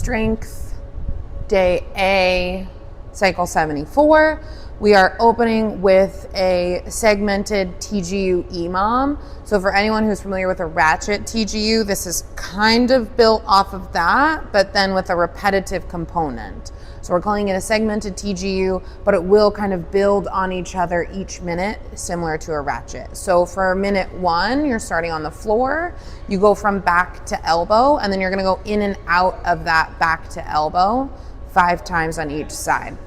strength, day A, cycle 74. We are opening with a segmented TGU EMOM. So for anyone who's familiar with a ratchet TGU, this is kind of built off of that, but then with a repetitive component. So we're calling it a segmented TGU, but it will kind of build on each other each minute, similar to a ratchet. So for minute 1, you're starting on the floor, you go from back to elbow, and then you're gonna go in and out of that back to elbow 5 times on each side.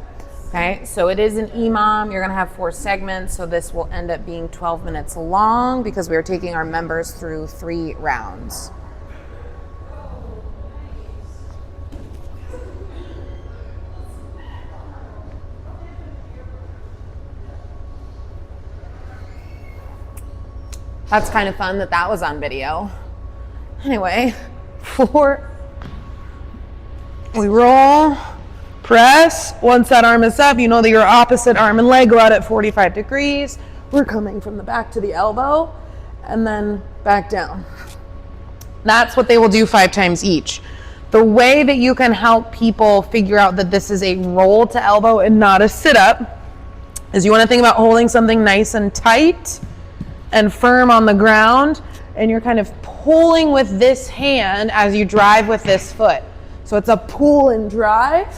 Okay, so it is an EMOM. You're gonna have 4 segments, so this will end up being 12 minutes long because we are taking our members through 3 rounds. That's kind of fun that was on video. Anyway, 4, we roll, press. Once that arm is up, you know that your opposite arm and leg go out at 45 degrees. We're coming from the back to the elbow and then back down. That's what they will do 5 times each. The way that you can help people figure out that this is a roll to elbow and not a sit up is you want to think about holding something nice and tight and firm on the ground, and you're kind of pulling with this hand as you drive with this foot. So it's a pull and drive.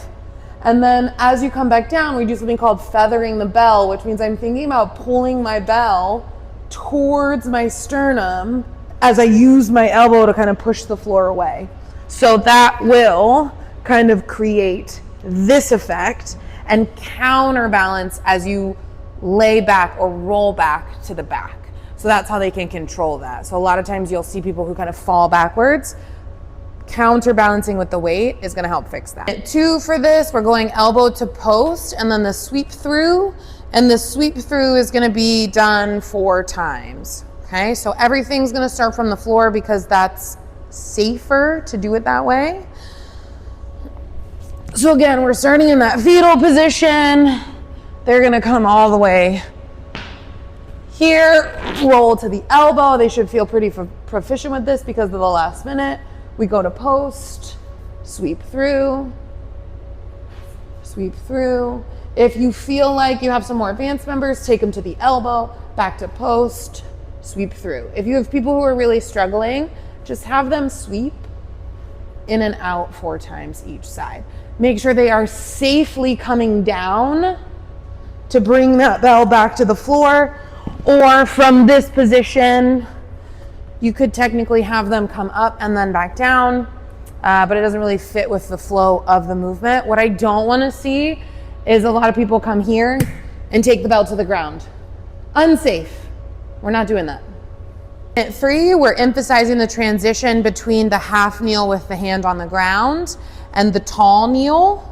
And then as you come back down, we do something called feathering the bell, which means I'm thinking about pulling my bell towards my sternum as I use my elbow to kind of push the floor away. So that will kind of create this effect and counterbalance as you lay back or roll back to the back. So that's how they can control that. So a lot of times you'll see people who kind of fall backwards. Counterbalancing with the weight is going to help fix that. 2 for this, we're going elbow to post and then the sweep through. And the sweep through is going to be done 4 times. Okay, so everything's going to start from the floor because that's safer to do it that way. So again, we're starting in that fetal position. They're going to come all the way here, roll to the elbow. They should feel pretty proficient with this because of the last minute. We go to post, sweep through, sweep through. If you feel like you have some more advanced members, take them to the elbow, back to post, sweep through. If you have people who are really struggling, just have them sweep in and out 4 times each side. Make sure they are safely coming down to bring that bell back to the floor. Or from this position, you could technically have them come up and then back down, but it doesn't really fit with the flow of the movement. What I don't want to see is a lot of people come here and take the bell to the ground. Unsafe. We're not doing that. At 3, we're emphasizing the transition between the half kneel with the hand on the ground and the tall kneel.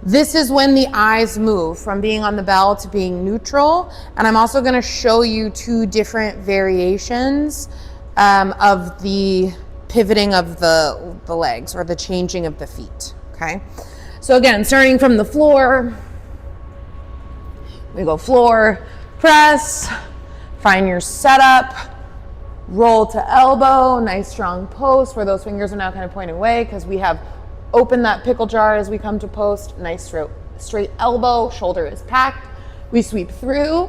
This is when the eyes move from being on the bell to being neutral. And I'm also going to show you 2 different variations of the pivoting of the legs or the changing of the feet. Okay. So again, starting from the floor, we go floor, press, find your setup, roll to elbow, nice strong post where those fingers are now kind of pointing away because we have open that pickle jar as we come to post. Nice straight elbow, shoulder is packed. We sweep through.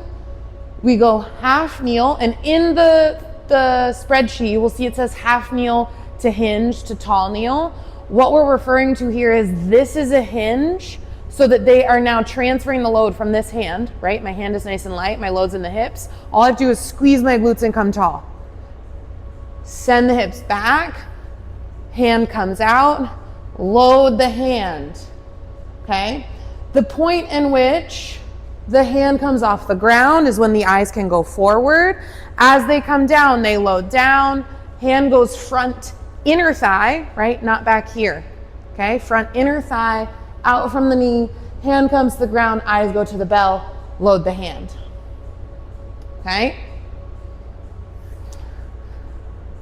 We go half kneel, and in the spreadsheet, you will see it says half kneel to hinge to tall kneel. What we're referring to here is this is a hinge so that they are now transferring the load from this hand, right? My hand is nice and light, my load's in the hips. All I have to do is squeeze my glutes and come tall. Send the hips back, hand comes out, load the hand, okay? The point in which the hand comes off the ground is when the eyes can go forward. As they come down, they load down, hand goes front inner thigh, right? Not back here, okay? Front inner thigh, out from the knee, hand comes to the ground, eyes go to the bell, load the hand, okay?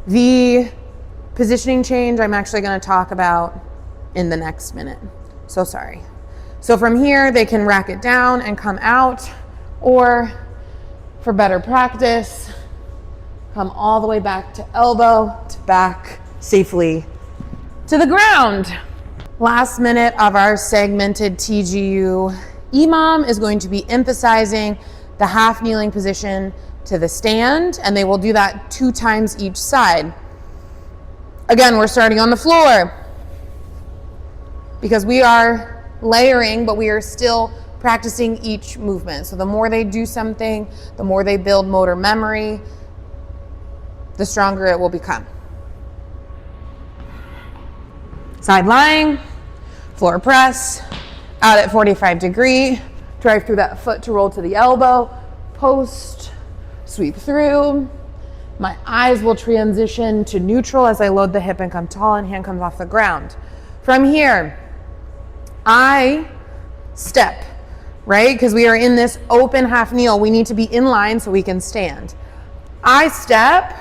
The positioning change I'm actually going to talk about in the next minute. So sorry. So from here, they can rack it down and come out, or for better practice, come all the way back to elbow to back safely to the ground. Last minute of our segmented TGU. Imam is going to be emphasizing the half kneeling position to the stand, and they will do that 2 times each side. Again, we're starting on the floor because we are layering, but we are still practicing each movement. So the more they do something, the more they build motor memory, the stronger it will become. Side lying, floor press, out at 45 degree, drive through that foot to roll to the elbow, post, sweep through. My eyes will transition to neutral as I load the hip and come tall and hand comes off the ground. From here, I step, right? Because we are in this open half kneel. We need to be in line so we can stand. I step,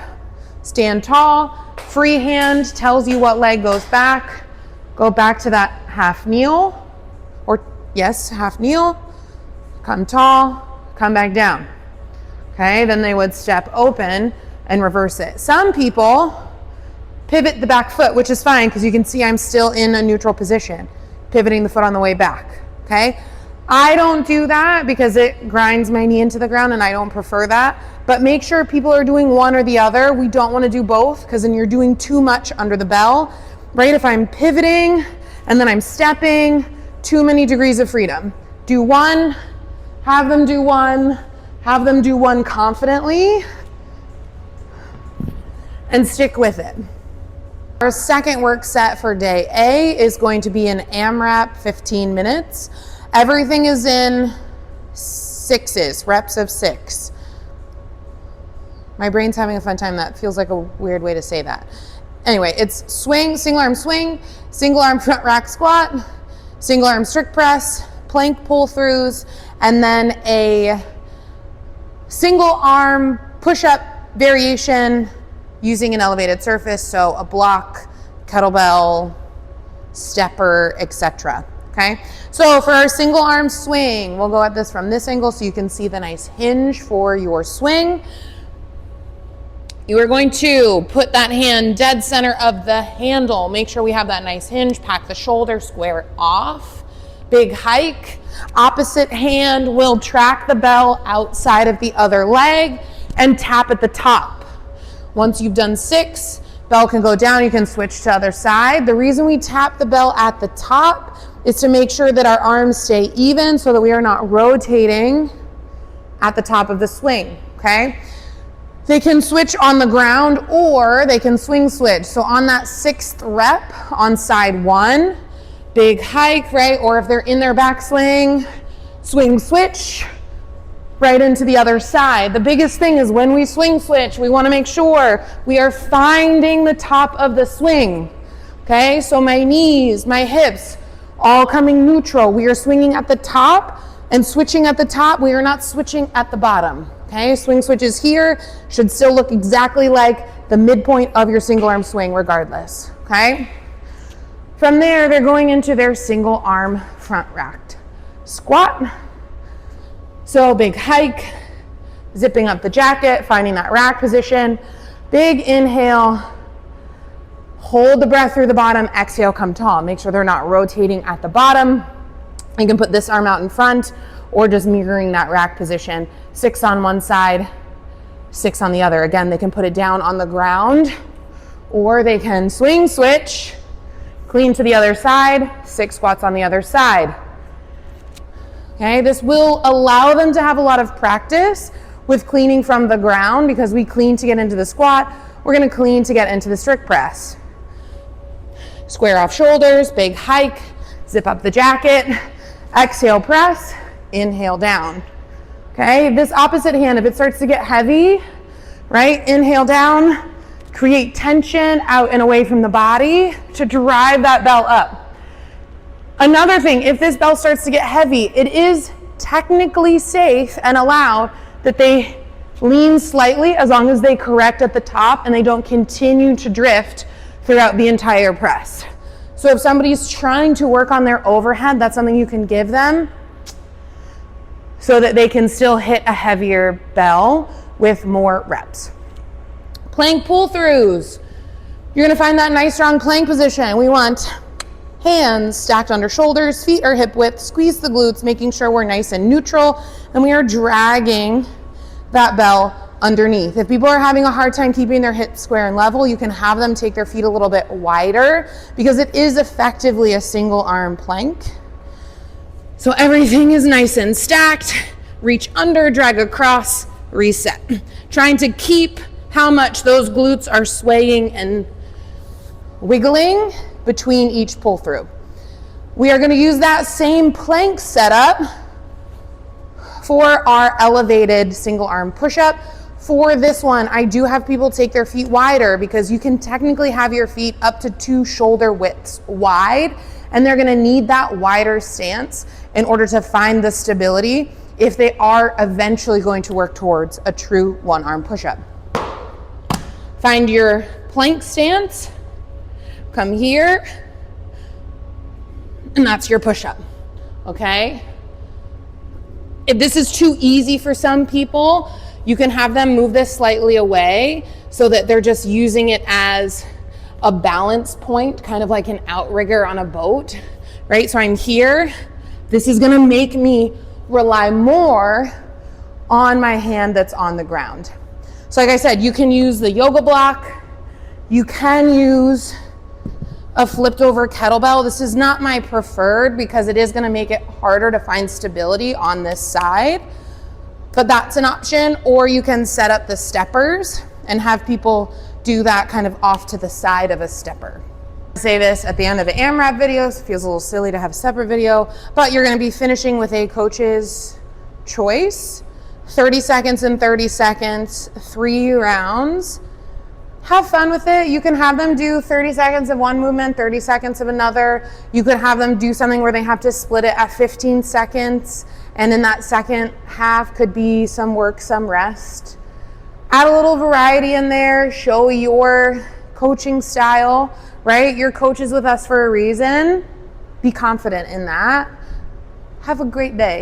stand tall, free hand tells you what leg goes back. Go back to that half kneel, or yes, half kneel, come tall, come back down. Okay, then they would step open and reverse it. Some people pivot the back foot, which is fine because you can see I'm still in a neutral position, pivoting the foot on the way back, okay? I don't do that because it grinds my knee into the ground and I don't prefer that, but make sure people are doing one or the other. We don't want to do both because then you're doing too much under the bell, right? If I'm pivoting and then I'm stepping, too many degrees of freedom. Do one, have them do one, have them do one confidently, and stick with it. Our second work set for day A is going to be an AMRAP 15 minutes. Everything is in 6s, reps of 6. My brain's having a fun time. That feels like a weird way to say that. Anyway, it's swing, single arm swing, single arm front rack squat, single arm strict press, plank pull throughs, and then a single arm push-up variation using an elevated surface, so a block, kettlebell, stepper, etc. Okay, so for our single arm swing, we'll go at this from this angle so you can see the nice hinge for your swing. You are going to put that hand dead center of the handle. Make sure we have that nice hinge, pack the shoulder, square off. Big hike. Opposite hand will track the bell outside of the other leg and tap at the top. Once you've done 6, bell can go down, you can switch to other side. The reason we tap the bell at the top is to make sure that our arms stay even so that we are not rotating at the top of the swing, okay? They can switch on the ground or they can swing switch. So on that 6th rep on side 1, big hike, right? Or if they're in their backswing, swing switch right into the other side. The biggest thing is when we swing switch, we want to make sure we are finding the top of the swing, okay? So my knees, my hips, all coming neutral. We are swinging at the top and switching at the top. We are not switching at the bottom, okay? Swing switches here should still look exactly like the midpoint of your single arm swing regardless, okay? From there, they're going into their single arm front racked squat. So big hike, zipping up the jacket, finding that rack position. Big inhale, hold the breath through the bottom, exhale, come tall. Make sure they're not rotating at the bottom. You can put this arm out in front or just mirroring that rack position. 6 on one side, 6 on the other. Again, they can put it down on the ground or they can swing switch, clean to the other side, 6 squats on the other side. Okay, this will allow them to have a lot of practice with cleaning from the ground because we clean to get into the squat. We're going to clean to get into the strict press. Square off shoulders, big hike, zip up the jacket, exhale, press, inhale down. Okay, this opposite hand, if it starts to get heavy, right, inhale down, create tension out and away from the body to drive that bell up. Another thing, if this bell starts to get heavy, it is technically safe and allowed that they lean slightly as long as they correct at the top and they don't continue to drift throughout the entire press. So if somebody's trying to work on their overhead, that's something you can give them so that they can still hit a heavier bell with more reps. Plank pull-throughs. You're gonna find that nice strong plank position. We want hands stacked under shoulders, feet are hip width, squeeze the glutes, making sure we're nice and neutral, and we are dragging that bell underneath. If people are having a hard time keeping their hips square and level, you can have them take their feet a little bit wider because it is effectively a single arm plank. So everything is nice and stacked. Reach under, drag across, reset. Trying to keep how much those glutes are swaying and wiggling between each pull through. We are going to use that same plank setup for our elevated single arm push-up. For this one, I do have people take their feet wider because you can technically have your feet up to 2 shoulder widths wide, and they're going to need that wider stance in order to find the stability if they are eventually going to work towards a true one arm push-up. Find your plank stance, come here, and that's your push-up, okay? If this is too easy for some people, you can have them move this slightly away so that they're just using it as a balance point, kind of like an outrigger on a boat, right? So I'm here. This is gonna make me rely more on my hand that's on the ground. So like I said, you can use the yoga block. You can use a flipped over kettlebell. This is not my preferred because it is gonna make it harder to find stability on this side, but that's an option. Or you can set up the steppers and have people do that kind of off to the side of a stepper. I say this at the end of the AMRAP video, so it feels a little silly to have a separate video, but you're gonna be finishing with a coach's choice, 30 seconds and 30 seconds, 3 rounds. Have fun with it. You can have them do 30 seconds of one movement, 30 seconds of another. You could have them do something where they have to split it at 15 seconds, and in that second half could be some work, some rest. Add a little variety in there, show your coaching style, right? Your coach is with us for a reason. Be confident in that. Have a great day.